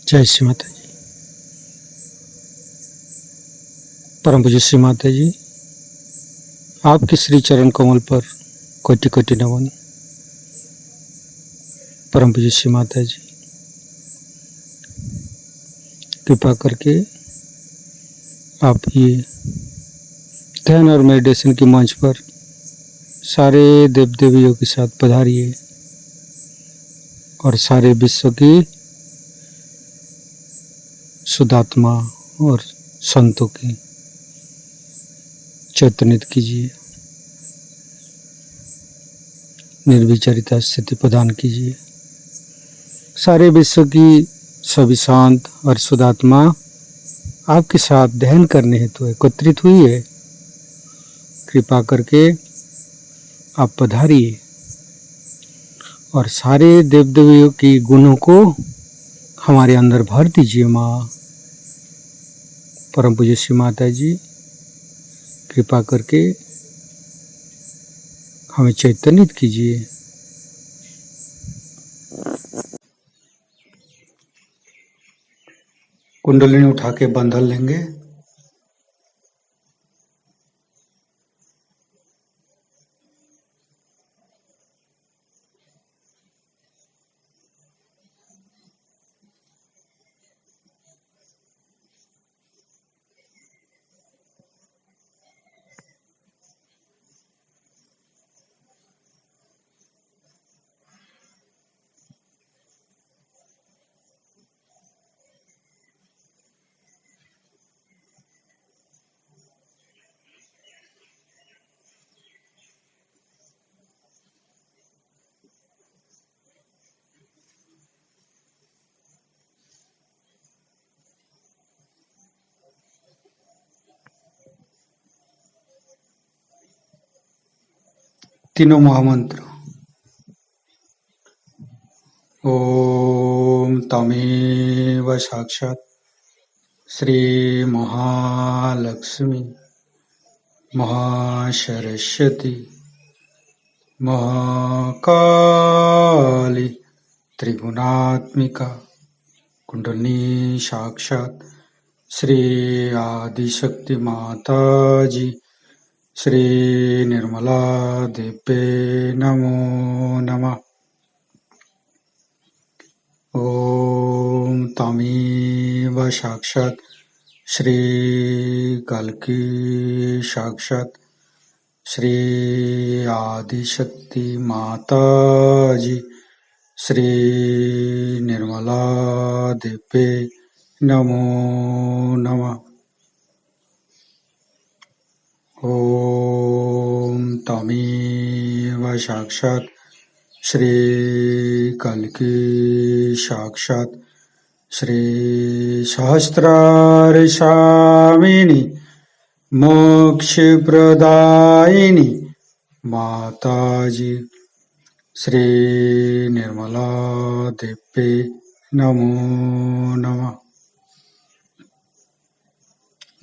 जय श्री माता जी। परम पूज्य श्री माता जी, आपके श्री चरण कमल पर कोटि कोटि नमन। परम पूज्य श्री माता जी, कृपा करके आप ये ध्यान और मेडिटेशन के मंच पर सारे देव देवियों के साथ पधारिए और सारे विश्व की शुद्धात्मा और संतों की चैतन्यता कीजिए, निर्विचारिता स्थिति प्रदान कीजिए। सारे विश्व की सभी शांत और शुद्धात्मा आपके साथ ध्यान करने हेतु एकत्रित हुई है। कृपा करके आप पधारिए और सारे देव देवियों की गुणों को हमारे अंदर भर दीजिए। माँ परम पूज्य श्री माता जी, कृपा करके हमें चैतन्यित कीजिए। कुंडलिनी उठा के बंधन लेंगे। तीनों महामंत्र। ओम तमेव साक्षात् श्री महालक्ष्मी महासरस्वती महाकाली त्रिगुणात्मिका कुंडलिनी साक्षात् श्री आदिशक्ति माता जी श्री निर्मला देवे नमो नमः। ओम तमेव साक्षात् श्री कल्की साक्षात् श्री आदिशक्ति माता जी श्री निर्मला देवे नमो नमः। ओम तमेव साक्षात् श्री कल्की साक्षात् श्री सहस्रार स्वामिनी मोक्ष प्रदायिनी माता जी श्री निर्मला देवे नमो नमः।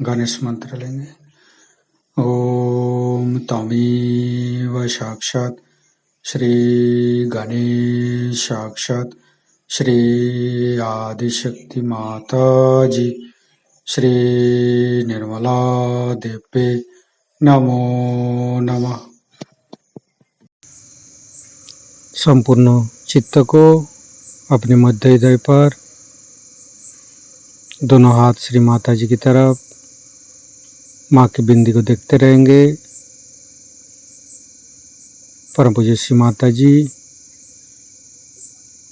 गणेश मंत्र लेंगे। ओम तमेव साक्षात् श्री गणेश साक्षात् श्री आदिशक्ति माता जी श्री निर्मला देवे नमो नमः। संपूर्ण चित्त को अपने मध्य हृदय पर, दोनों हाथ श्री माता जी की तरफ, माँ की बिंदी को देखते रहेंगे। परम पूज्य श्री माता जी,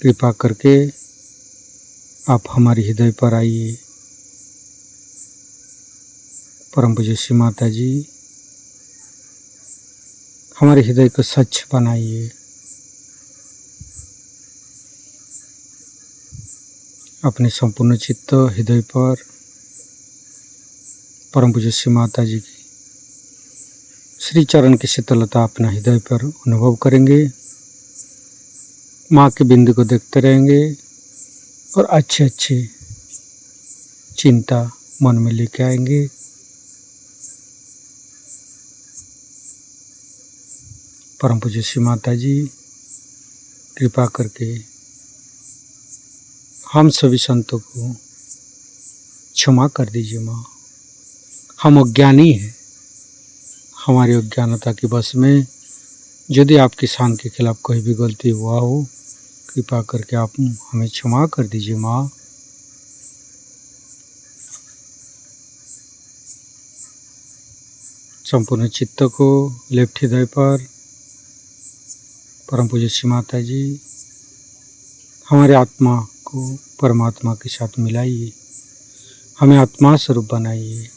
कृपा करके आप हमारे हृदय पर आइए। परम पूज्य श्री माता जी, हमारे हृदय को स्वच्छ बनाइए। अपने संपूर्ण चित्त हृदय पर परम पूज्य श्री माता जी की श्री चरण की शीतलता अपना हृदय पर अनुभव करेंगे। माँ की बिंदु को देखते रहेंगे और अच्छे अच्छे चिंता मन में लेके आएंगे। परम पूज्य श्री माता जी, कृपा करके हम सभी संतों को क्षमा कर दीजिए माँ। हम अज्ञानी हैं, हमारी अज्ञानता की वश में यदि आपकी शान के खिलाफ कोई भी गलती हुआ हो, कृपा करके आप हमें क्षमा कर दीजिए माँ। संपूर्ण चित्त को लेफ्ट हृदय पर परम पूज्य श्री माता जी हमारे आत्मा को परमात्मा के साथ मिलाइए, हमें आत्मा स्वरूप बनाइए।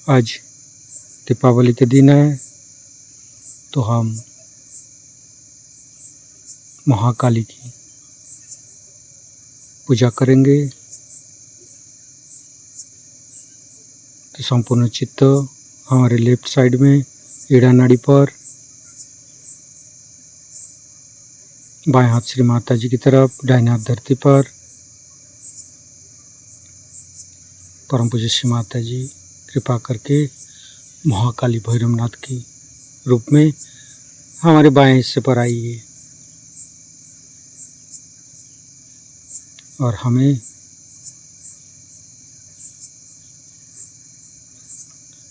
आज दीपावली के दिन है तो हम महाकाली की पूजा करेंगे। तो संपूर्ण चित्त हमारे लेफ्ट साइड में ईड़ा नाड़ी पर, बाएं हाथ श्री माता जी की तरफ, दाहिने हाथ धरती पर। परम पूज्य श्री माता जी कृपा करके महाकाली भैरवनाथ की रूप में हमारे बाएं हिस्से पर आइए और हमें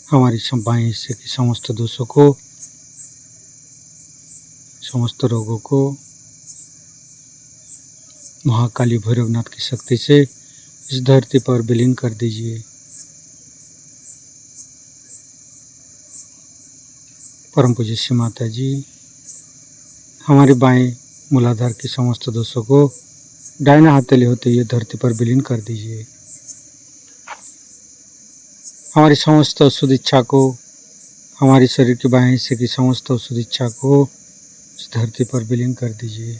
हमारी बाएं हिस्से की समस्त दोषों को, समस्त रोगों को महाकाली भैरवनाथ की शक्ति से इस धरती पर विलीन कर दीजिए। परम पूज्य श्री माता जी हमारे बाएं मूलाधार की समस्त दोषों को दाहिने हाथेली होते हुए धरती पर विलीन कर दीजिए। हमारी समस्त अशुद्ध इच्छा को, हमारे शरीर के बाएं हिस्से की समस्त अशुद्ध इच्छा को इस धरती पर विलीन कर दीजिए।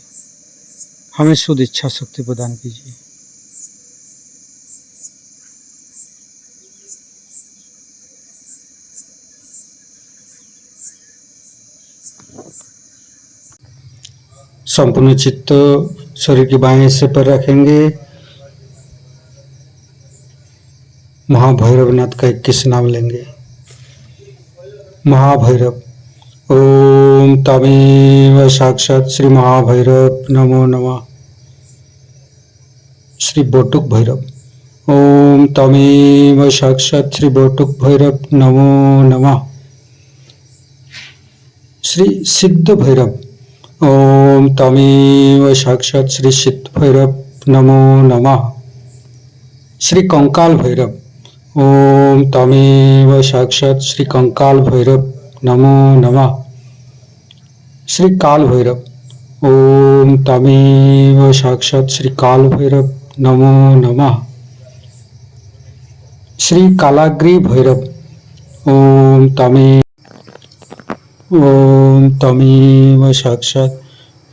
हमें शुद्ध इच्छा शक्ति प्रदान कीजिए। संपूर्ण चित्त शरीर के बाएं हिस्से पर रखेंगे। महाभैरवनाथ का 21 नाम लेंगे। महाभैरव, ओम तमेव साक्षात श्री महाभैरव नमो नमः। श्री बोटुक भैरव, ओम तमेव साक्षात श्री बोटुक भैरव नमो नमः। श्री सिद्ध भैरव, ओम तमेव साक्षात श्री सिद्ध भैरव नमो नमः। श्री कंकाल भैरव, ओम तमेव साक्षात श्री कंकाल भैरव नमो नमः। श्री काल भैरव, ओम तमेव साक्षात श्री काल भैरव नमो नमः। श्री कालाग्नि भैरव, ओम तमेव साक्षात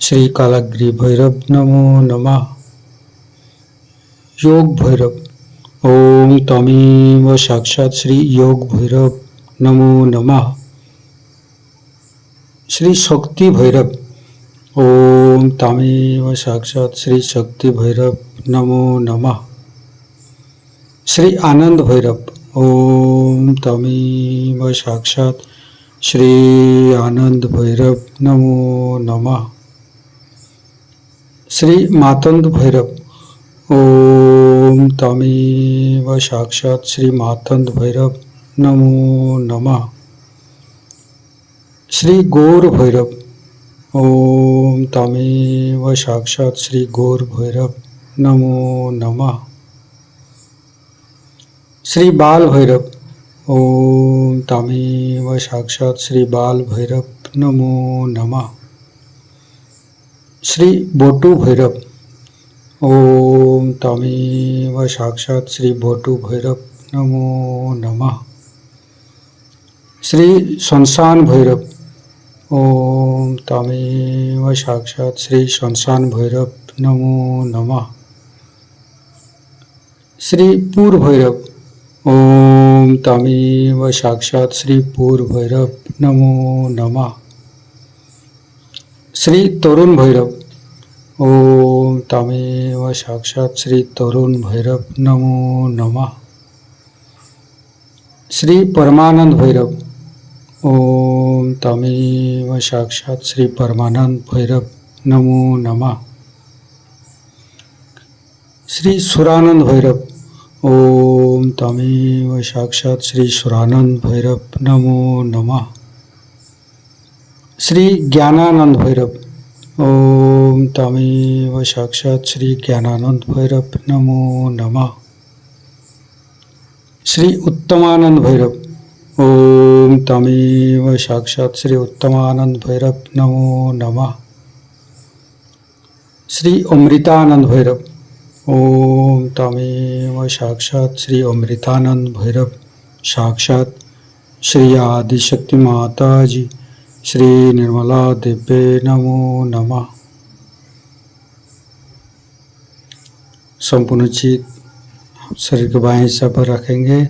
श्री कालाग्नि भैरव नमो नमः। योग भैरव, ओम तमेव साक्षात श्री योग भैरव नमो नमः। श्री शक्ति भैरव, ओम तमेव साक्षात श्री शक्ति भैरव नमो नमः। श्री आनंद भैरव, ओम तमेव साक्षात श्री आनंद भैरव नमो नमः। श्री मातंड भैरव, ओम तमेव साक्षात श्री मातंड भैरव नमो नमः। श्री गौर भैरव, ओम तमेव साक्षात श्री गौर भैरव नमो नमः। श्री बाल भैरव, ओम तमेव साक्षात श्री बाल भैरव नमो नमः। श्री बोटू भैरव, ओम तमेव साक्षात श्री बोटू भैरव नमो नमः। श्री शमशान भैरव, ओम तमेव साक्षात श्री शमशान भैरव नमो नमः। श्री पूर भैरव, ओम तमेव साक्षात श्री पूर भैरव नमो नमः। श्री तरुण भैरव, ओम तमेव साक्षात श्री तरुण भैरव नमो नमः। श्री परमानंद भैरव, ओम तमेव साक्षात श्री परमानंद भैरव नमो नमः। श्री सुरानंद भैरव। ओम तमेव साक्षात श्री सुरानंद भैरव नमो नमः। श्री ज्ञानानंद भैरव। ओम तमेव साक्षात श्री ज्ञानानंद भैरव नमो नमः। श्री उत्तमानंद भैरव। ओम तमेव साक्षात श्री उत्तमानंद भैरव नमो नमः। श्री अमृतानंद भैरव। ओम तमेव साक्षात श्री अमृतानंद भैरव साक्षात श्री आदिशक्ति माता जी श्री निर्मला दिव्य नमो नमः। संपूर्ण चित शरीर के बाएं हिस्सा पर रखेंगे।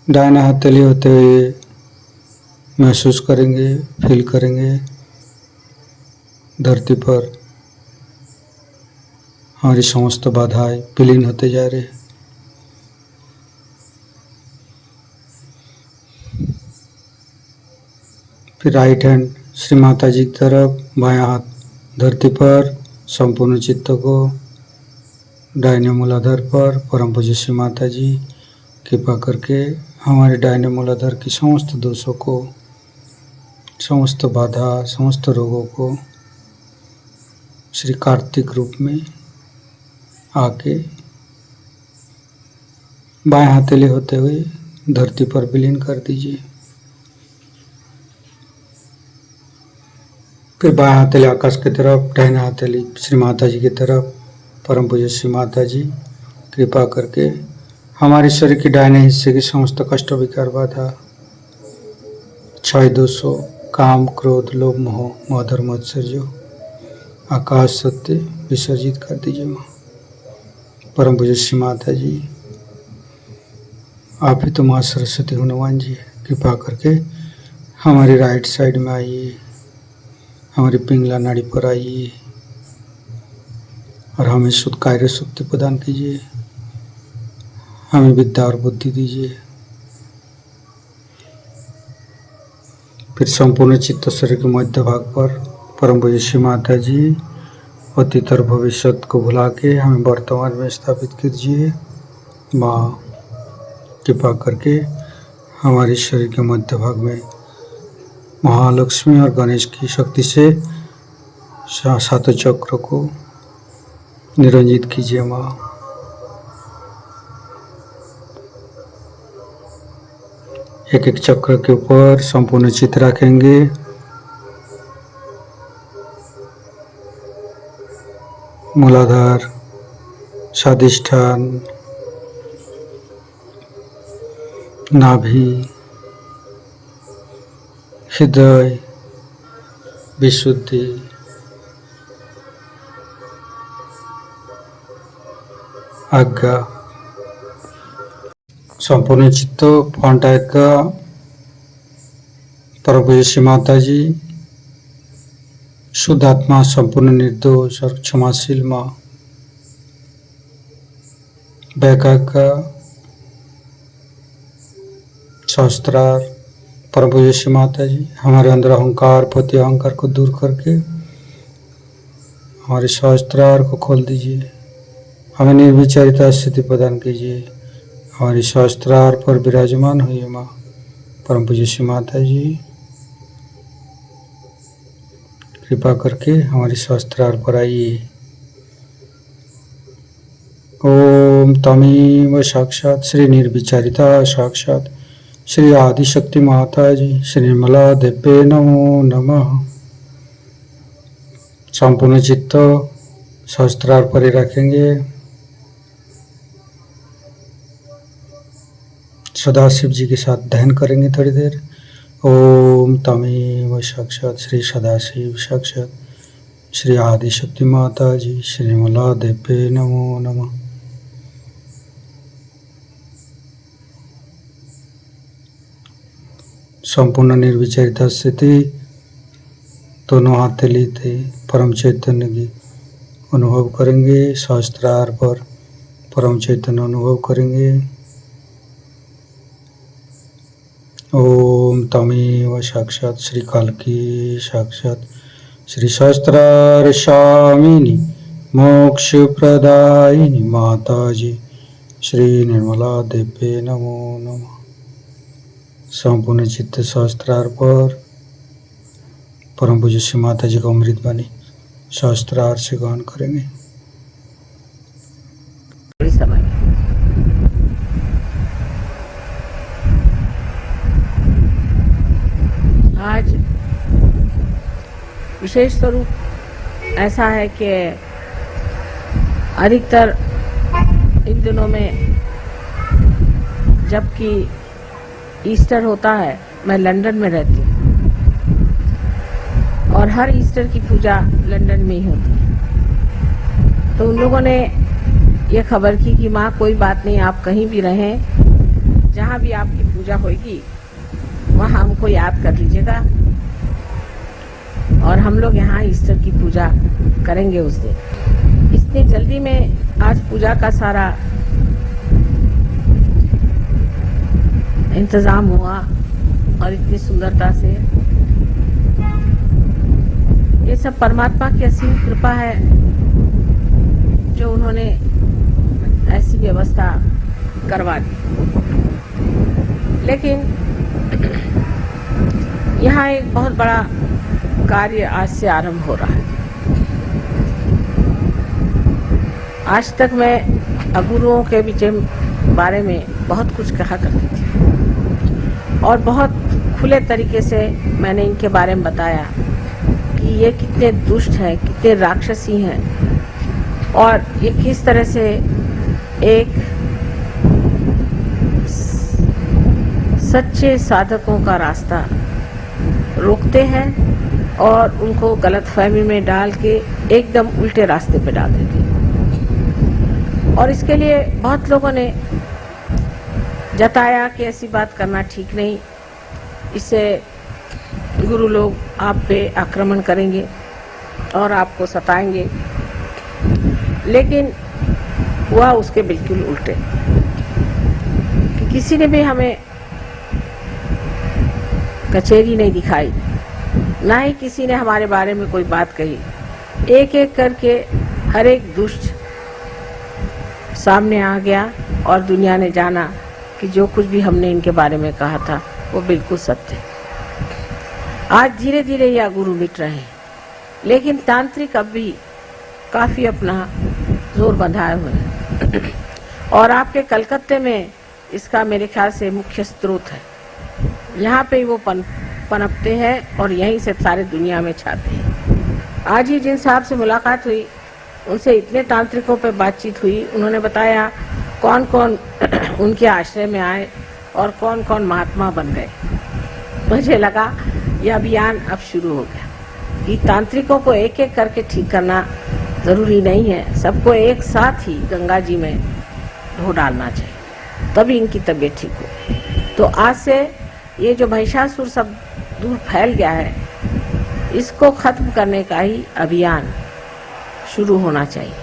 दाहिना हथेली होते हुए महसूस करेंगे, फील करेंगे धरती पर हमारी समस्त बाधाएं विलीन होते जा रहे। फिर राइट हैंड श्री माता जी की तरफ, बायां हाथ धरती पर, संपूर्ण चित्त को दाहिने मूलाधार पर। परम पूज्य श्री माता जी कृपा करके हमारे दाहिने मूलाधार की समस्त दोषों को, समस्त बाधा, समस्त रोगों को श्री कार्तिक रूप में आके बाएं हथेली होते हुए धरती पर विलीन कर दीजिए। फिर बाएं हथेली आकाश की तरफ, दाहिने हथेली श्री माता जी की तरफ। परम पूज्य श्री माता जी कृपा करके हमारे शरीर के दाहिने हिस्से की समस्त कष्ट, विकार, बाधा, क्षय, दोषों, काम, क्रोध, लोभ, मोह, मदर, मत्सर्य, आकाश सत्य विसर्जित कर दीजिए माँ। परम पूज्य श्री माता जी आप ही तो माँ सरस्वती हनुमान जी, कृपा करके हमारी राइट साइड में आइए, हमारी पिंगला नाड़ी पर आइए और हमें शुद्ध कार्य शक्ति प्रदान कीजिए। हमें विद्या और बुद्धि दीजिए। फिर संपूर्ण चित्त शरीर के मध्य भाग पर परम पूज्य श्री माता जी अतीत और भविष्य को भुला के हमें वर्तमान में स्थापित कीजिए। माँ कृपा करके हमारे शरीर के मध्य भाग में महालक्ष्मी और गणेश की शक्ति से सातों चक्र को निरंजित कीजिए माँ। एक एक चक्र के ऊपर संपूर्ण चित्त रखेंगे। मूलाधार, स्वादिष्ठान, नाभि, हृदय, विशुद्धि, आज्ञा, संपूर्ण चित्त फ्रंट आज्ञा। परम पूज्य श्री माता जी शुद्ध आत्मा, संपूर्ण निर्दोष और क्षमाशील माँ। बैकाज्ञा, सहस्त्रार। परम पूज्य श्री माता जी हमारे अंदर अहंकार, पति अहंकार को दूर करके हमारे सहस्त्रार को खोल दीजिए। हमें निर्विचारिता स्थिति प्रदान कीजिए। हमारी सहस्त्रार पर विराजमान हुई माँ। परम पूज्य श्री माता जी कृपा करके हमारी सहस्त्रार पर आइए। ओम तमेव साक्षात श्री निर्विचारिता साक्षात श्री आदिशक्ति माता जी श्री निर्मला दिव्य नमो नमः। संपूर्ण चित्त सहस्त्रार पर ही रखेंगे। सदाशिव जी के साथ ध्यान करेंगे थोड़ी देर। ओम तमेव साक्षात श्री सदाशिव साक्षात श्री आदिशक्ति माता जी श्री निर्मला दिव्य नमो नमः। संपूर्ण निर्विचारिता स्थिति, दोनों हथेली थे परम चैतन्य की अनुभव करेंगे। सहस्त्रार पर परम चैतन्य अनुभव करेंगे। ओम ओम तमेव साक्षात् श्री कल्की साक्षात् श्री सहस्त्रार स्वामिनी मोक्ष प्रदायिनी माताजी श्री निर्मला देवी नमो नमः। संपूर्ण चित्त सहस्त्रार पर परम पूज्य श्री माता जी का अमृत वाणी सहस्त्रार से गान करेंगे। आज विशेष स्वरूप ऐसा है कि अधिकतर इन दिनों में जबकि ईस्टर होता है, मैं लंदन में रहती हूँ और हर ईस्टर की पूजा लंदन में ही होती है। तो उन लोगों ने ये खबर की कि माँ कोई बात नहीं, आप कहीं भी रहें, जहाँ भी आपकी पूजा होगी वहाँ हमको याद कर लीजिएगा और हम लोग यहाँ ईस्टर की पूजा करेंगे उस दिन। इतनी जल्दी में आज पूजा का सारा इंतजाम हुआ और इतनी सुंदरता से, ये सब परमात्मा की असीम कृपा है जो उन्होंने ऐसी व्यवस्था करवा दी। लेकिन यहाँ एक बहुत बड़ा कार्य आज से आरंभ हो रहा है। आज तक मैं अगुरुओं के बारे में बहुत कुछ कहा करती थी और बहुत खुले तरीके से मैंने इनके बारे में बताया कि ये कितने दुष्ट हैं, कितने राक्षसी हैं और ये किस तरह से एक सच्चे साधकों का रास्ता रोकते हैं और उनको गलतफहमी में डाल के एकदम उल्टे रास्ते पे डाल देते हैं। और इसके लिए बहुत लोगों ने जताया कि ऐसी बात करना ठीक नहीं, इससे गुरु लोग आप पे आक्रमण करेंगे और आपको सताएंगे। लेकिन हुआ उसके बिल्कुल उल्टे कि किसी ने भी हमें कचेरी नहीं दिखाई, ना ही किसी ने हमारे बारे में कोई बात कही। एक एक करके हर एक दुष्ट सामने आ गया और दुनिया ने जाना कि जो कुछ भी हमने इनके बारे में कहा था वो बिल्कुल सत्य है। आज धीरे धीरे यह गुरु मिट रहे हैं, लेकिन तांत्रिक अब भी काफी अपना जोर बंधाए हुए हैं और आपके कलकत्ते में इसका मेरे ख्याल से मुख्य स्रोत है। यहाँ पे वो पनपते हैं और यहीं से सारे दुनिया में छाते हैं। आज ही जिन साहब से मुलाकात हुई, उनसे इतने तांत्रिकों पे बातचीत हुई, उन्होंने बताया कौन कौन उनके आश्रय में आए और कौन कौन महात्मा बन गए। मुझे लगा यह अभियान अब शुरू हो गया कि तांत्रिकों को एक एक करके ठीक करना जरूरी नहीं है, सबको एक साथ ही गंगा जी में धो डालना चाहिए, तभी इनकी तबीयत ठीक हो। तो आज से ये जो महिषासुर सब दूर फैल गया है, इसको खत्म करने का ही अभियान शुरू होना चाहिए।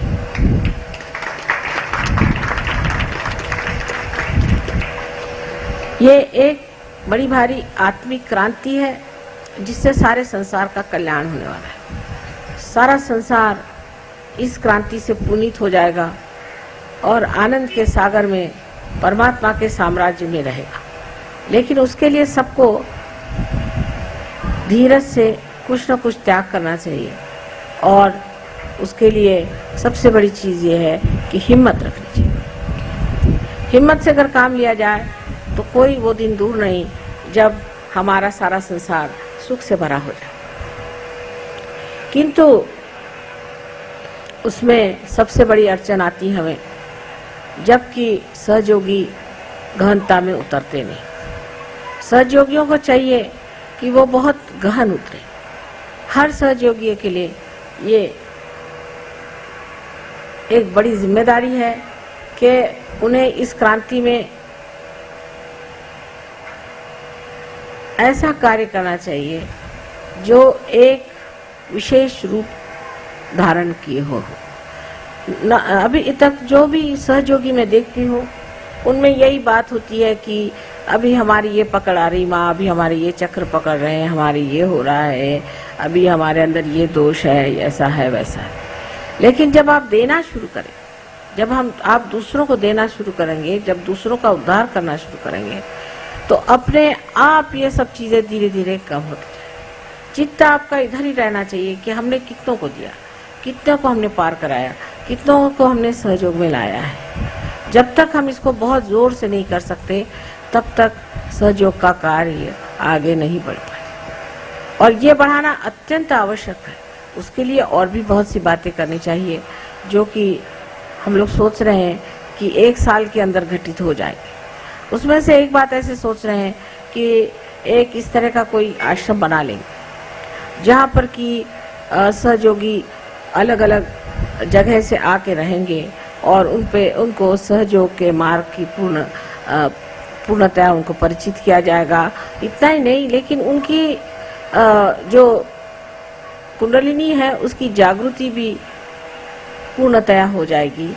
ये एक बड़ी भारी आत्मिक क्रांति है जिससे सारे संसार का कल्याण होने वाला है। सारा संसार इस क्रांति से पुनीत हो जाएगा और आनंद के सागर में परमात्मा के साम्राज्य में रहेगा। लेकिन उसके लिए सबको धीरज से कुछ न कुछ त्याग करना चाहिए और उसके लिए सबसे बड़ी चीज़ ये है कि हिम्मत रखनी चाहिए। हिम्मत से अगर काम लिया जाए तो कोई वो दिन दूर नहीं जब हमारा सारा संसार सुख से भरा हो जाए। किंतु उसमें सबसे बड़ी अड़चन आती है हमें, जबकि सहयोगी गहनता में उतरते नहीं। सहयोगियों को चाहिए कि वो बहुत गहन उतरे। हर सहयोगी के लिए ये एक बड़ी जिम्मेदारी है कि उन्हें इस क्रांति में ऐसा कार्य करना चाहिए जो एक विशेष रूप धारण किए हो। अभी तक जो भी सहयोगी मैं देखती हूँ उनमें यही बात होती है कि अभी हमारी ये पकड़ आ रही माँ, अभी हमारे ये चक्र पकड़ रहे हैं, हमारी ये हो रहा है, अभी हमारे अंदर ये दोष है, ऐसा है वैसा है। लेकिन जब आप देना शुरू करें, जब आप दूसरों को देना शुरू करेंगे, जब दूसरों का उद्धार करना शुरू करेंगे, तो अपने आप ये सब चीजें धीरे धीरे कम होती जाए। चित्त आपका इधर ही रहना चाहिए कि हमने कितनों को दिया, कितनों को हमने पार कराया, कितनों को हमने सहयोग में लाया है। जब तक हम इसको बहुत जोर से नहीं कर सकते, तब तक सहयोग का कार्य आगे नहीं बढ़ पाए। और ये बढ़ाना अत्यंत आवश्यक है। उसके लिए और भी बहुत सी बातें करनी चाहिए, जो कि हम लोग सोच रहे हैं कि 1 साल के अंदर घटित हो जाएगी। उसमें से एक बात ऐसे सोच रहे हैं कि एक इस तरह का कोई आश्रम बना लेंगे, जहाँ पर कि सहयोगी अलग अलग जगह से आके रहेंगे और उनको सहयोग के मार्ग की पूर्णतः उनको परिचित किया जाएगा। इतना ही नहीं, लेकिन उनकी जो कुंडलिनी है उसकी जागृति भी पूर्णतया हो जाएगी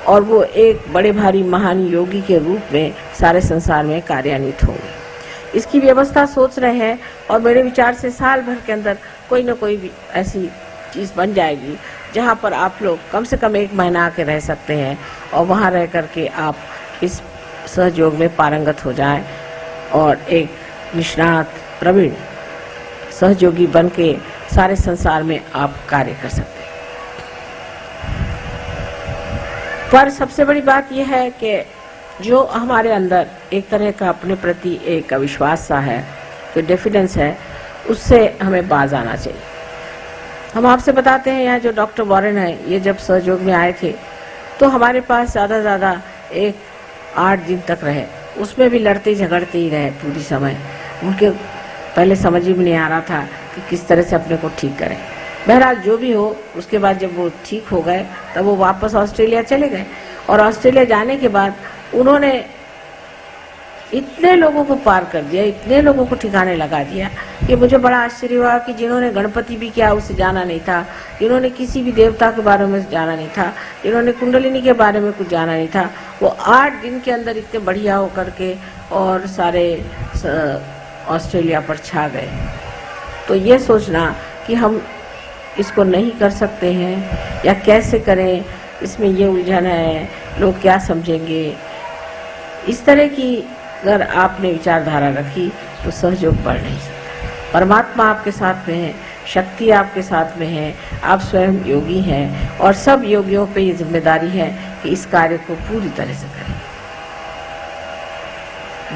और वो एक बड़े भारी महान योगी के रूप में सारे संसार में कार्यान्वित होंगे। इसकी व्यवस्था सोच रहे हैं और मेरे विचार से साल भर के अंदर कोई न कोई भी ऐसी चीज बन जाएगी जहाँ पर आप लोग कम से कम 1 महीना आके रह सकते हैं और वहाँ रह करके आप इस सहयोग में पारंगत हो जाएं और एक निष्णात प्रवीण सहयोगी बन के सारे संसार में आप कार्य कर सकते हैं। पर सबसे बड़ी बात यह है कि जो हमारे अंदर एक तरह का अपने प्रति एक अविश्वास सा है, जो डेफिडेंस है, उससे हमें बाज आना चाहिए। हम आपसे बताते हैं, यहाँ जो डॉक्टर वॉरेन है, ये जब सहयोग में आए थे तो हमारे पास ज़्यादा 8 दिन तक रहे। उसमें भी लड़ते झगड़ते ही रहे पूरी समय। उनके पहले समझ ही नहीं आ रहा था कि किस तरह से अपने को ठीक करें। बहरहाल जो भी हो, उसके बाद जब वो ठीक हो गए तब वो वापस ऑस्ट्रेलिया चले गए और ऑस्ट्रेलिया जाने के बाद उन्होंने इतने लोगों को पार कर दिया, इतने लोगों को ठिकाने लगा दिया कि मुझे बड़ा आश्चर्य हुआ कि जिन्होंने गणपति भी क्या उसे जाना नहीं था, जिन्होंने किसी भी देवता के बारे में जाना नहीं था, जिन्होंने कुंडलिनी के बारे में कुछ जाना नहीं था, वो 8 दिन के अंदर इतने बढ़िया होकर के और सारे ऑस्ट्रेलिया पर छा गए। तो ये सोचना कि हम इसको नहीं कर सकते हैं या कैसे करें, इसमें ये उलझन है, लोग क्या समझेंगे, इस तरह की अगर आपने विचारधारा रखी तो सहयोग बढ़ नहीं सकता। परमात्मा आपके साथ में है, शक्ति आपके साथ में है, आप स्वयं योगी हैं और सब योगियों पे ये जिम्मेदारी है कि इस कार्य को पूरी तरह से करें।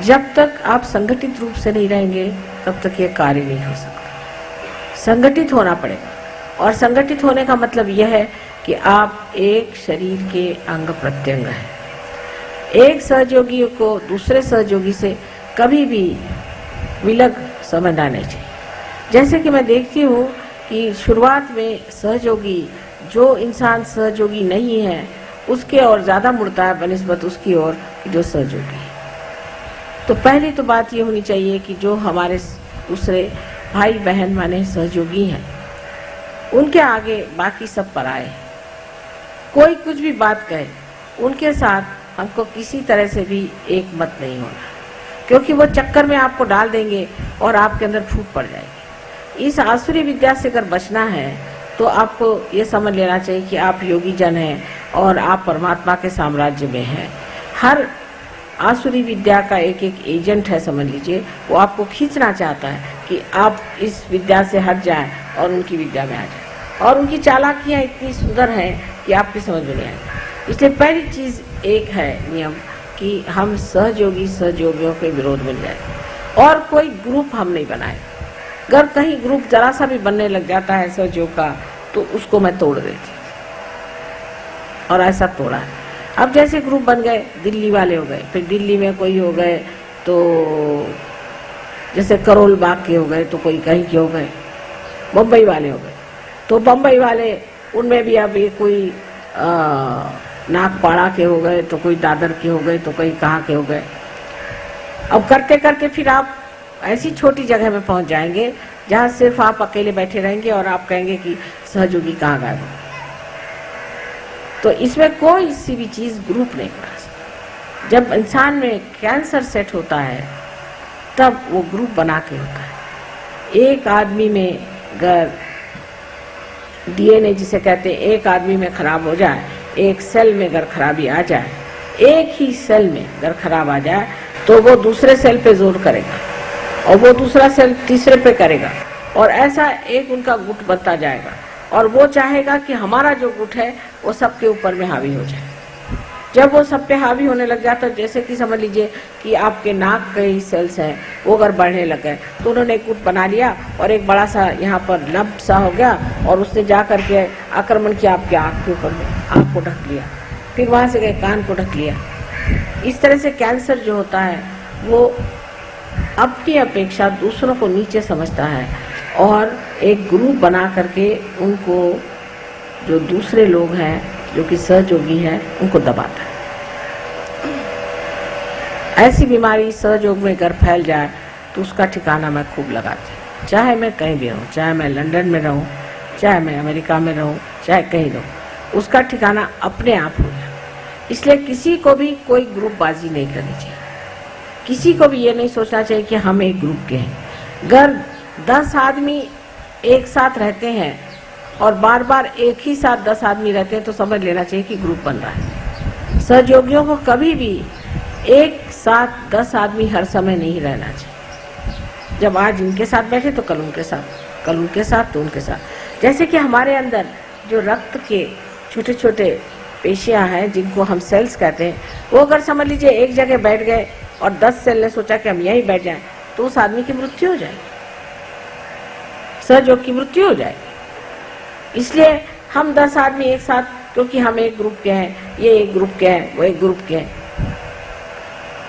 जब तक आप संगठित रूप से नहीं रहेंगे तब तक ये कार्य नहीं हो सकता। संगठित होना पड़ेगा और संगठित होने का मतलब यह है कि आप एक शरीर के अंग प्रत्यंग हैं। एक सहयोगी को दूसरे सहयोगी से कभी भी विलग समझना नहीं चाहिए। जैसे कि मैं देखती हूँ कि शुरुआत में सहयोगी, जो इंसान सहयोगी नहीं है उसके और ज्यादा मुड़ता है बनिस्बत उसकी ओर जो सहयोगी है। तो पहली तो बात ये होनी चाहिए कि जो हमारे दूसरे भाई बहन माने सहयोगी हैं, उनके आगे बाकी सब पराए हैं। कोई कुछ भी बात कहे, उनके साथ हमको किसी तरह से भी एक मत नहीं होना, क्योंकि वो चक्कर में आपको डाल देंगे और आपके अंदर फूट पड़ जाएगी। इस आसुरी विद्या से अगर बचना है तो आपको ये समझ लेना चाहिए कि आप योगी जन हैं और आप परमात्मा के साम्राज्य में हैं। हर आसुरी विद्या का एक एजेंट है, समझ लीजिए, वो आपको खींचना चाहता है कि आप इस विद्या से हट जाएं और उनकी विद्या में आ जाएं। और उनकी चालाकियां इतनी सुंदर हैं कि आपकी समझ में नहीं आएगी। इसलिए पहली चीज एक है नियम कि हम सहयोगियों के विरोध में जाए और कोई ग्रुप हम नहीं बनाए। अगर कहीं ग्रुप जरा सा भी बनने लग जाता है सहयोग का तो उसको मैं तोड़ देती, और ऐसा तोड़ा है। अब जैसे ग्रुप बन गए, दिल्ली वाले हो गए, फिर दिल्ली में कोई हो गए, तो जैसे करोल बाग के हो गए तो कोई कहीं के हो गए, बम्बई वाले हो गए तो बम्बई वाले, उनमें भी अब ये कोई नागपाड़ा के हो गए तो कोई दादर के हो गए तो कोई कहाँ के हो गए। अब करते करते फिर आप ऐसी छोटी जगह में पहुंच जाएंगे जहां सिर्फ आप अकेले बैठे रहेंगे और आप कहेंगे कि सहयोगी कहाँ गायब हो। तो इसमें कोई सी भी चीज ग्रुप नहीं बना सकता। जब इंसान में कैंसर सेट होता है तब वो ग्रुप बना के होता है। एक आदमी में अगर डीएनए जिसे कहते हैं, एक आदमी में खराब हो जाए, एक सेल में अगर खराबी आ जाए, एक ही सेल में अगर खराब आ जाए तो वो दूसरे सेल पे जोर करेगा और वो दूसरा सेल तीसरे पे करेगा और ऐसा एक उनका गुट बनता जाएगा और वो चाहेगा कि हमारा जो गुट है वो सबके ऊपर में हावी हो जाए। जब वो सब पे हावी होने लग जाता, जैसे कि समझ लीजिए कि आपके नाक के ही सेल्स हैं वो अगर बढ़ने लग गए तो उन्होंने एक गुट बना लिया और एक बड़ा सा यहाँ पर लंप सा हो गया और उसने जा करके आक्रमण किया आपके आँख के ऊपर में, आँख को ढक लिया, फिर वहाँ से गए कान को ढक लिया। इस तरह से कैंसर जो होता है वो अपनी अपेक्षा दूसरों को नीचे समझता है और एक ग्रुप बना करके उनको, जो दूसरे लोग हैं जो कि सहयोगी हैं, उनको दबाता है। ऐसी बीमारी सहयोग में अगर फैल जाए तो उसका ठिकाना मैं खूब लगाती हूँ। चाहे मैं कहीं भी रहूँ, चाहे मैं लंदन में रहूँ, चाहे मैं अमेरिका में रहूँ, चाहे कहीं रहूँ, उसका ठिकाना अपने आप हो जाए। इसलिए किसी को भी कोई ग्रुपबाजी नहीं करनी चाहिए। किसी को भी ये नहीं सोचना चाहिए कि हम एक ग्रुप के हैं। अगर 10 आदमी एक साथ रहते हैं और बार बार एक ही साथ 10 आदमी रहते हैं तो समझ लेना चाहिए कि ग्रुप बन रहा है। सहयोगियों को कभी भी एक साथ 10 आदमी हर समय नहीं रहना चाहिए। जब आज इनके साथ बैठे तो कल उनके साथ, कल उनके साथ तो उनके साथ। जैसे कि हमारे अंदर जो रक्त के छोटे छोटे पेशियां हैं जिनको हम सेल्स कहते हैं, वो अगर समझ लीजिए एक जगह बैठ गए और 10 सेल ने सोचा कि हम यहीं बैठ जाएं तो उस आदमी की मृत्यु हो जाएगी, सहयोग की मृत्यु हो जाएगी। इसलिए हम 10 आदमी एक साथ, क्योंकि हम एक ग्रुप के हैं, ये एक ग्रुप के हैं, वो एक ग्रुप के हैं।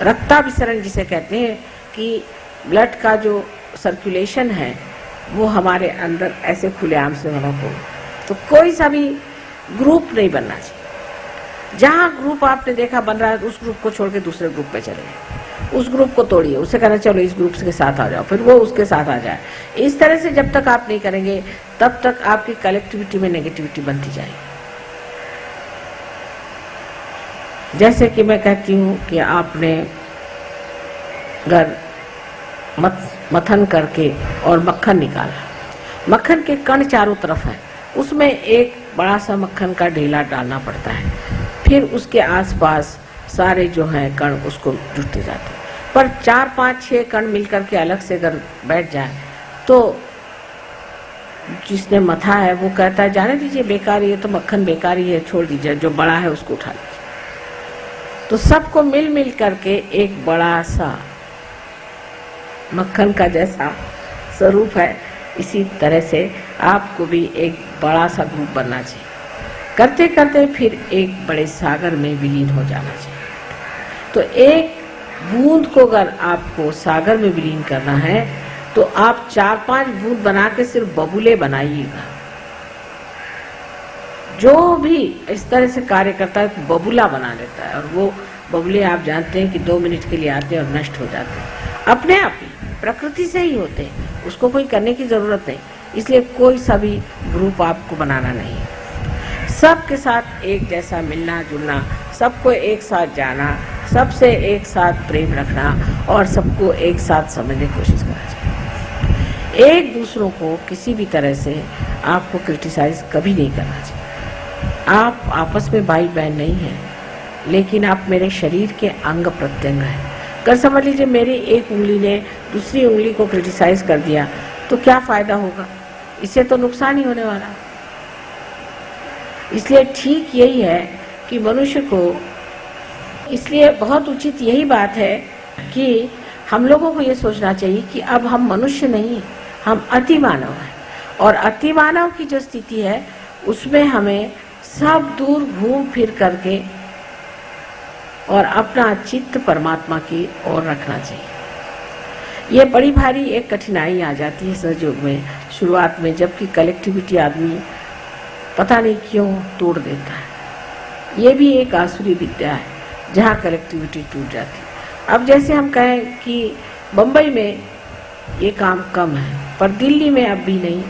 रक्ताभिसरण जिसे कहते हैं कि ब्लड का जो सर्कुलेशन है वो हमारे अंदर ऐसे खुलेआम से होना चाहिए। तो कोई सा भी ग्रुप नहीं बनना चाहिए। जहाँ ग्रुप आपने देखा बन रहा है उस ग्रुप को छोड़ के दूसरे ग्रुप पे चले जाए, उस ग्रुप को तोड़िए, उससे कहना चलो इस ग्रुप के साथ आ जाओ, फिर वो उसके साथ आ जाए। इस तरह से जब तक आप नहीं करेंगे तब तक आपकी कलेक्टिविटी में नेगेटिविटी बनती जाएगी। जैसे कि मैं कहती हूँ कि आपने अगर मथन करके और मक्खन निकाला, मक्खन के कण चारों तरफ है, उसमें एक बड़ा सा मक्खन का ढेला डालना पड़ता है, फिर उसके आसपास सारे जो हैं कण उसको जुटते जाते हैं। पर 4, 5, 6 कण मिलकर के अलग से अगर बैठ जाए तो जिसने मथा है वो कहता है जाने दीजिए, बेकार, ये तो मक्खन बेकार ही है, छोड़ दीजिए, जो बड़ा है उसको उठा लीजिए। तो सबको मिल मिल करके एक बड़ा सा मक्खन का जैसा स्वरूप है, इसी तरह से आपको भी एक बड़ा सा ग्रुप बनना चाहिए। करते करते फिर एक बड़े सागर में विलीन हो जाना चाहिए। तो एक बूंद को अगर आपको सागर में विलीन करना है तो आप 4-5 बूंद बना के सिर्फ बबूले बनाइएगा। जो भी इस तरह से कार्य करता है बबूला बना लेता है, और वो बबूले आप जानते हैं कि 2 मिनट के लिए आते हैं और नष्ट हो जाते हैं, अपने आप ही प्रकृति से ही होते हैं, उसको कोई करने की जरूरत नहीं। इसलिए कोई सा भी ग्रुप आपको बनाना नहीं है। सबके साथ एक जैसा मिलना जुलना, सबको एक साथ जाना, सबसे एक साथ प्रेम रखना और सबको एक साथ समझने की कोशिश करना चाहिए। एक दूसरों को किसी भी तरह से आपको क्रिटिसाइज कभी नहीं करना चाहिए। आप आपस में भाई बहन नहीं हैं, लेकिन आप मेरे शरीर के अंग प्रत्यंग हैं। अगर समझ लीजिए मेरी एक उंगली ने दूसरी उंगली को क्रिटिसाइज कर दिया तो क्या फायदा होगा? इससे तो नुकसान ही होने वाला। इसलिए ठीक यही है कि मनुष्य को, इसलिए बहुत उचित यही बात है कि हम लोगों को ये सोचना चाहिए कि अब हम मनुष्य नहीं, हम अति मानव हैं, और अति मानव की जो स्थिति है उसमें हमें सब दूर घूम फिर करके और अपना चित्त परमात्मा की ओर रखना चाहिए। ये बड़ी भारी एक कठिनाई आ जाती है सहयोग में शुरुआत में, जबकि कलेक्टिविटी आदमी पता नहीं क्यों तोड़ देता है। ये भी एक आसुरी विद्या है जहाँ कलेक्टिविटी टूट जाती है। अब जैसे हम कहें कि बम्बई में ये काम कम है, पर दिल्ली में अब भी नहीं,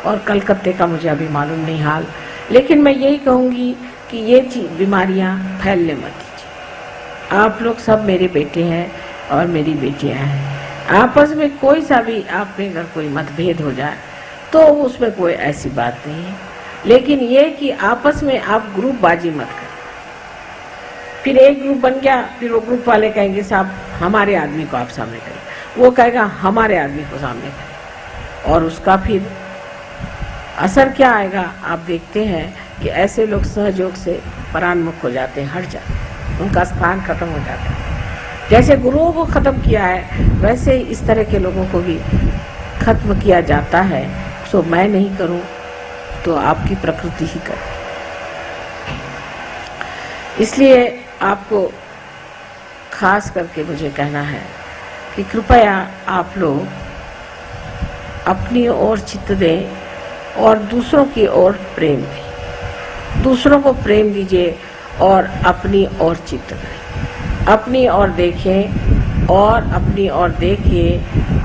और कलकत्ते का मुझे अभी मालूम नहीं हाल, लेकिन मैं यही कहूँगी कि ये बीमारियाँ फैलने मत दीजिए। आप लोग सब मेरे बेटे हैं और मेरी बेटियां हैं। आपस में कोई सा भी आप में अगर कोई मतभेद हो जाए तो उसमें कोई ऐसी बात नहीं है, लेकिन ये कि आपस में आप ग्रुपबाजी मत करें। फिर एक ग्रुप बन गया, फिर वो ग्रुप वाले कहेंगे साहब हमारे आदमी को आप सामने करें, वो कहेगा हमारे आदमी को सामने करें, और उसका फिर असर क्या आएगा आप देखते हैं कि ऐसे लोग सहयोग से परान्मुख हो जाते हैं, हट जाते हैं, उनका स्थान खत्म हो जाता है। जैसे गुरुओं को खत्म किया है वैसे इस तरह के लोगों को भी खत्म किया जाता है। सो मैं नहीं करूं तो आपकी प्रकृति ही करे। इसलिए आपको खास करके मुझे कहना है कि कृपया आप लोग अपनी ओर चित्त दें और दूसरों की ओर प्रेम दें। दूसरों को प्रेम दीजिए और अपनी ओर चित्त दें। अपनी ओर देखें और अपनी ओर देखिए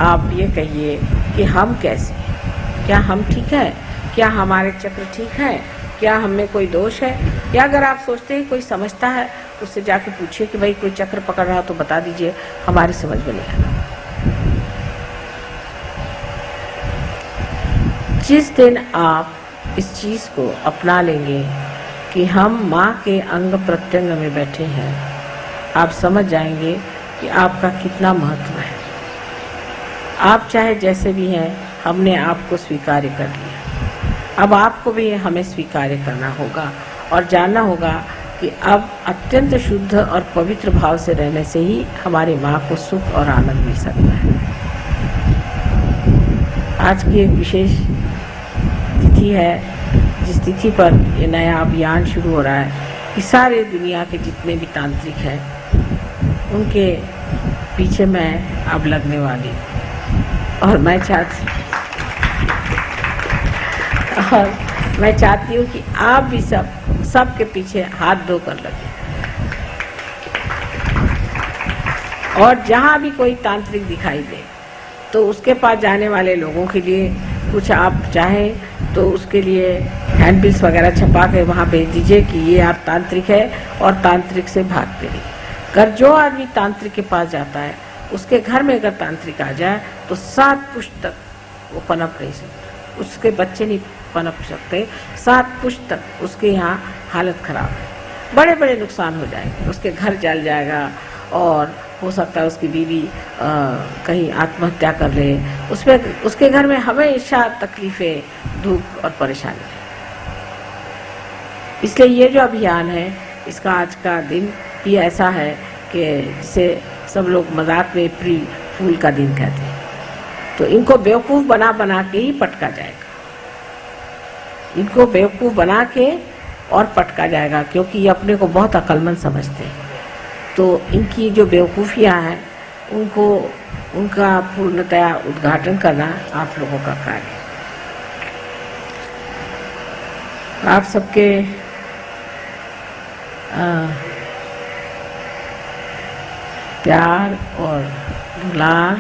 आप ये कहिए कि हम कैसे हैं, क्या हम ठीक है, क्या हमारे चक्र ठीक है, क्या हमें कोई दोष है, या अगर आप सोचते हैं कोई समझता है उससे जाके पूछिए कि भाई कोई चक्र पकड़ रहा तो बता दीजिए, हमारी समझ में नहीं आना। जिस दिन आप इस चीज को अपना लेंगे कि हम माँ के अंग प्रत्यंग में बैठे हैं, आप समझ जाएंगे कि आपका कितना महत्व है। आप चाहे जैसे भी हैं, हमने आपको स्वीकार कर लिया। अब आपको भी हमें स्वीकार करना होगा और जानना होगा कि अब अत्यंत शुद्ध और पवित्र भाव से रहने से ही हमारी माँ को सुख और आनंद मिल सकता है। आज की एक विशेष तिथि है, जिस तिथि पर ये नया अभियान शुरू हो रहा है कि सारे दुनिया के जितने भी तांत्रिक हैं उनके पीछे मैं अब लगने वाली हूँ। और मैं चाहती हूँ कि आप भी सबके पीछे हाथ धोकर लगे, और जहाँ भी कोई तांत्रिक दिखाई दे तो उसके पास जाने वाले लोगों के लिए कुछ आप चाहें तो उसके लिए हैंडबिल्स वगैरह छपा के वहाँ भेज दीजिए कि ये आप तांत्रिक है और तांत्रिक से भागते रहिए। अगर जो आदमी तांत्रिक के पास जाता है उसके घर में अगर तांत्रिक आ जाए तो 7 पुश्त तक वो पनप नहीं सकते, उसके बच्चे नहीं पनप सकते, 7 पुश्त तक उसके यहाँ हालत खराब है, बड़े बड़े नुकसान हो जाएंगे, उसके घर जल जाएगा और हो सकता है उसकी बीवी कहीं आत्महत्या कर ले, उसमें उसके घर में हमेशा तकलीफें, दुख और परेशानी है। इसलिए ये जो अभियान है इसका आज का दिन भी ऐसा है कि जिसे सब लोग मजाक में अप्रैल फूल का दिन कहते हैं। तो इनको बेवकूफ़ बना बना के ही पटका जाएगा, इनको बेवकूफ़ बना के और पटका जाएगा, क्योंकि ये अपने को बहुत अक्लमंद समझते हैं। तो इनकी जो बेवकूफ़ियाँ हैं उनका पूर्णतया उद्घाटन करना आप लोगों का कार्य है। आप सबके प्यार और दुलार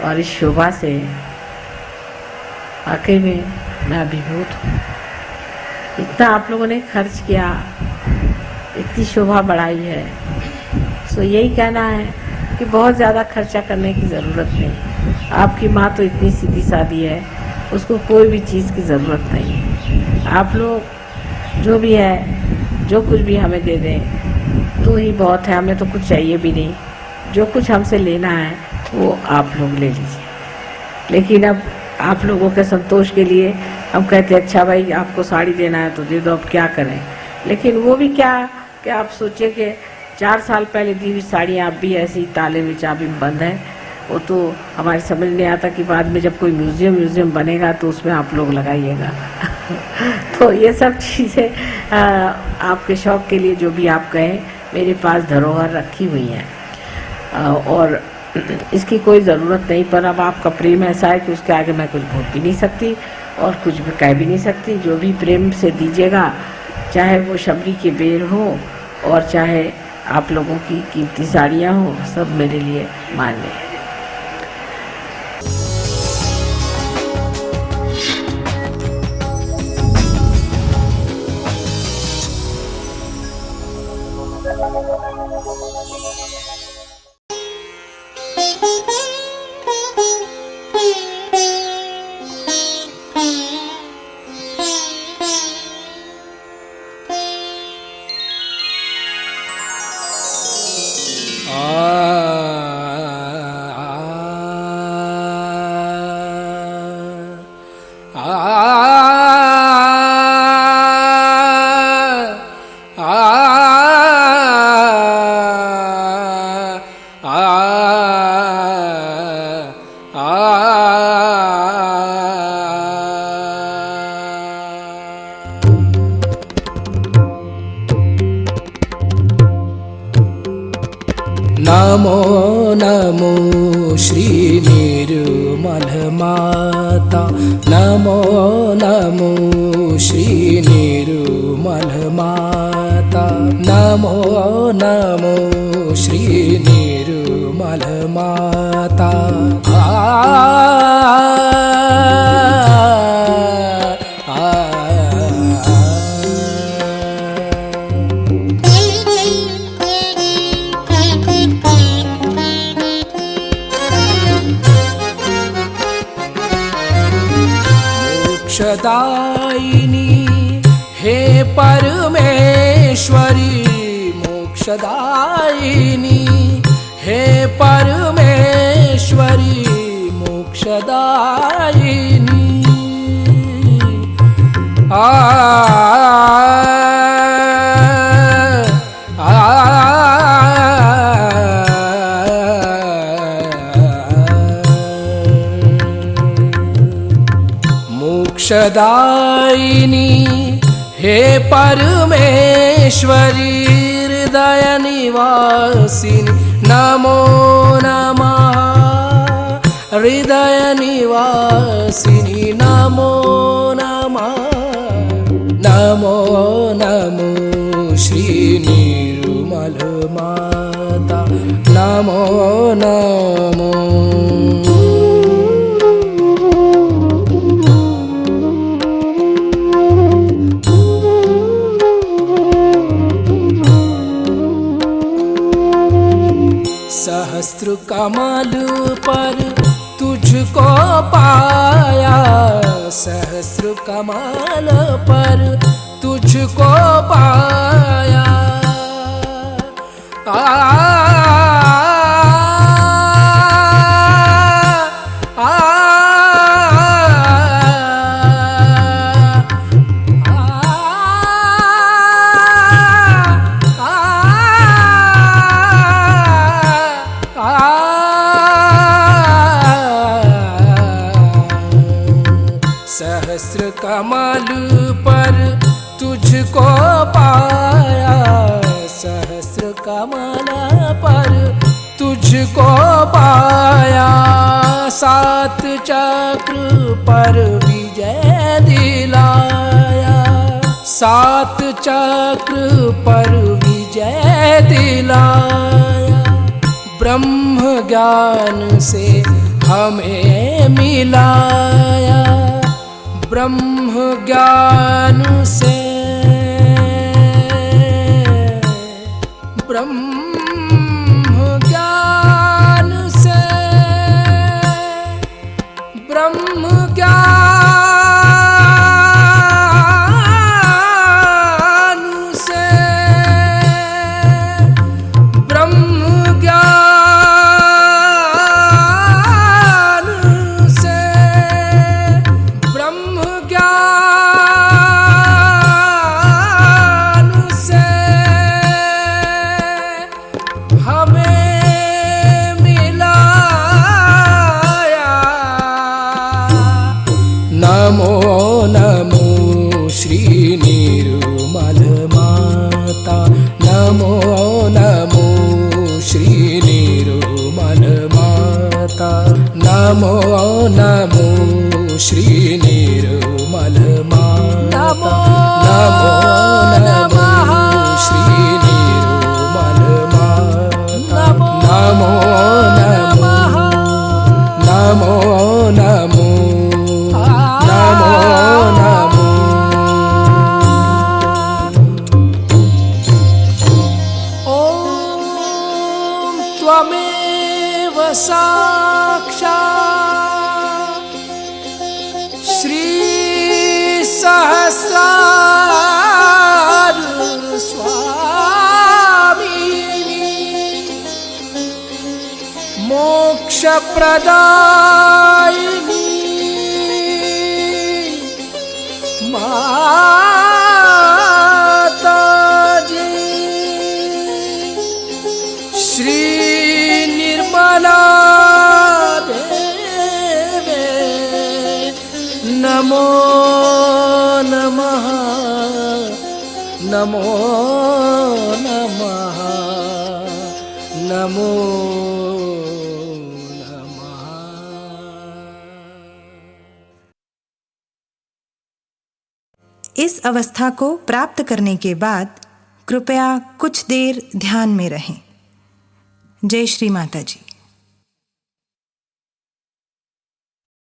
और इस शोभा से वाकई में मैं अभिभूत हूँ। इतना आप लोगों ने खर्च किया, इतनी शोभा बढ़ाई है, सो यही कहना है कि बहुत ज़्यादा खर्चा करने की ज़रूरत नहीं। आपकी माँ तो इतनी सीधी सादी है, उसको कोई भी चीज़ की ज़रूरत नहीं है। आप लोग जो भी है, जो कुछ भी हमें दे दें तो ही बहुत है, हमें तो कुछ चाहिए भी नहीं। जो कुछ हमसे लेना है वो आप लोग ले लीजिए। लेकिन अब आप लोगों के संतोष के लिए हम कहते हैं अच्छा भाई आपको साड़ी देना है तो दे दो, अब क्या करें। लेकिन वो भी क्या कि आप सोचिए कि 4 साल पहले दी हुई साड़ियाँ अब भी ऐसी ताले में चाबी में बंद है। वो तो हमारी समझ नहीं आता कि बाद में जब कोई म्यूजियम बनेगा तो उसमें आप लोग लगाइएगा। तो ये सब चीज़ें आपके शौक़ के लिए जो भी आप कहें, मेरे पास धरोहर रखी हुई है और इसकी कोई ज़रूरत नहीं। पर अब आपका प्रेम ऐसा है कि उसके आगे मैं कुछ बोल भी नहीं सकती और कुछ भी कह भी नहीं सकती। जो भी प्रेम से दीजिएगा, चाहे वो शबरी के बेर हो और चाहे आप लोगों की कीमती साड़ियाँ हो, सब मेरे लिए मान्य है। नमो नमो श्री निर्मल माता, नमो नमो श्री निर्मल माता, नमो नमो श्री निर्मल माता। मोक्षदायिनी हे परमेश्वरी, मोक्षदायिनी हे परमेश्वरी, मोक्षदायिनी। मोक्षदायिनी हे परमेश्वरी, हृदय निवासिनी नमो नमः, हृदय निवासिनी नमो नमः। नमो नमो श्री निर्मल माता, नमो नमो। सहस्त्र कमल पर तुझको पाया, सहस्त्र कमल पर तुझको पाया। सहस्र कमल पर तुझको पाया, सहस्र कमल पर तुझको पाया। सात चक्र पर विजय दिलाया, सात चक्र पर विजय दिलाया। ब्रह्म ज्ञान से हमें मिलाया, ब्रह्म ज्ञान से, ब्रह्म ज्ञान से, ब्रह्म ज्ञान से, ब्रह्म ज्ञान से, ब्रह्म ज्ञान से हमें मिलाया। नमो नमो श्री निर्मल माता, नमो नमो श्री निर्मल माता, नमो नमो श्री निर्मल माता, नमो नमः श्री निर्मल माता, नमो नमः, नमो नमो, नमो नमो। ॐ त्वमेव साक्षात् श्री सहस्रार स्वामिनी, मोक्ष प्रदायिनी नमो नमः नमो नमः नमो नमः। इस अवस्था को प्राप्त करने के बाद कृपया कुछ देर ध्यान में रहें। जय श्री माता जी।